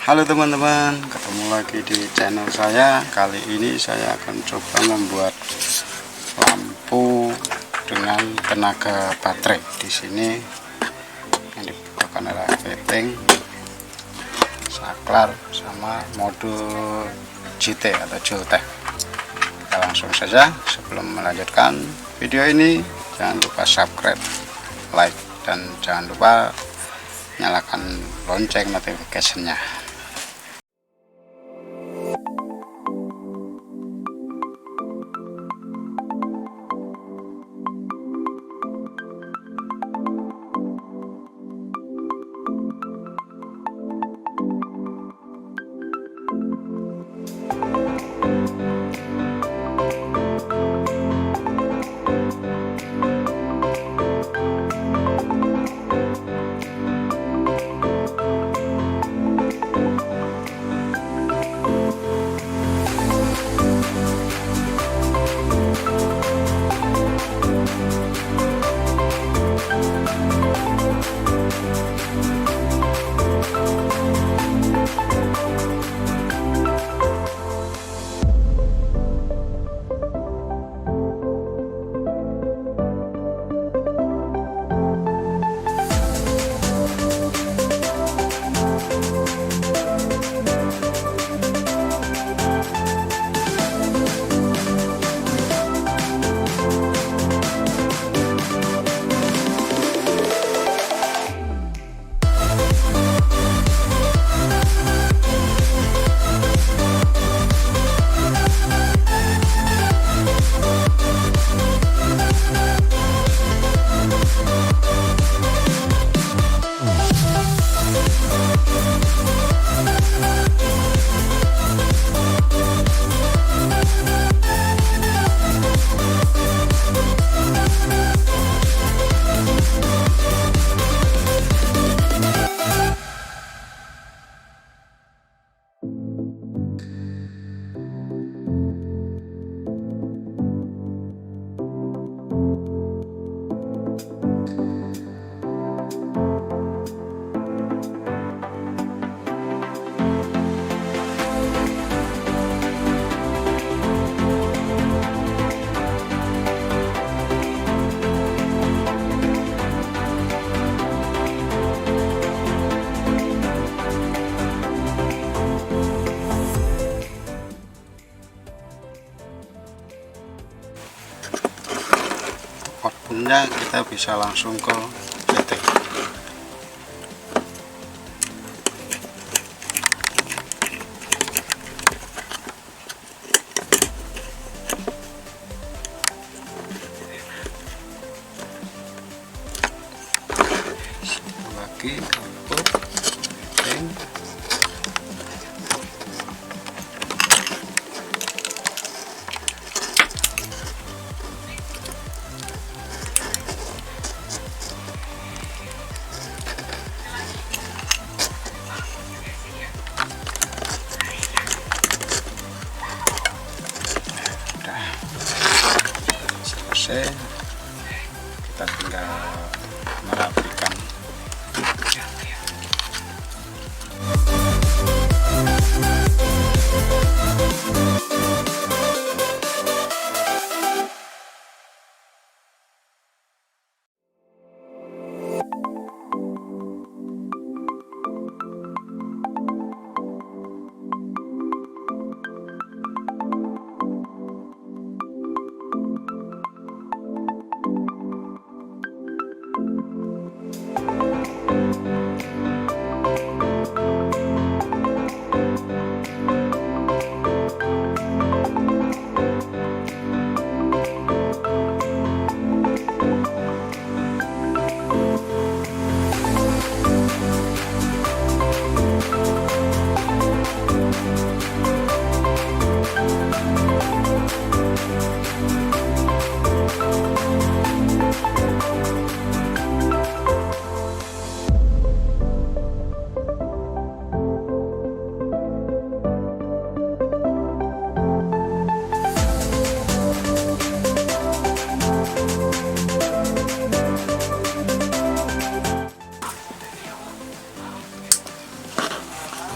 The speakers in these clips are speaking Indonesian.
Halo teman-teman, ketemu lagi di channel saya. Kali ini saya akan coba membuat lampu dengan tenaga baterai. Di sini yang dibutuhkan adalah fitting, saklar, sama modul JT atau Joltek. Kita langsung saja. Sebelum melanjutkan video ini, jangan lupa subscribe, like, dan jangan lupa nyalakan lonceng notification-nya. Outputnya kita bisa langsung ke CT. Lagi output setting. Selesai, kita tinggal merapikan.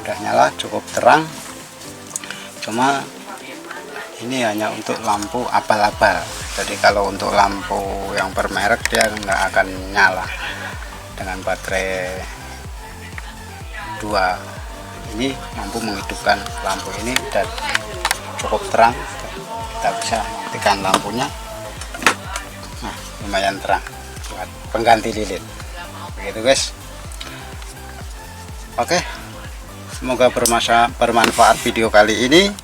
udah nyala, cukup terang. Cuma ini hanya untuk lampu abal-abal, jadi kalau untuk lampu yang bermerek dia nggak akan nyala dengan baterai 2. Ini mampu menghidupkan lampu ini dan cukup terang. Kita bisa matikan lampunya. Nah, lumayan terang buat pengganti lilin, begitu guys. Oke, semoga bermanfaat video kali ini.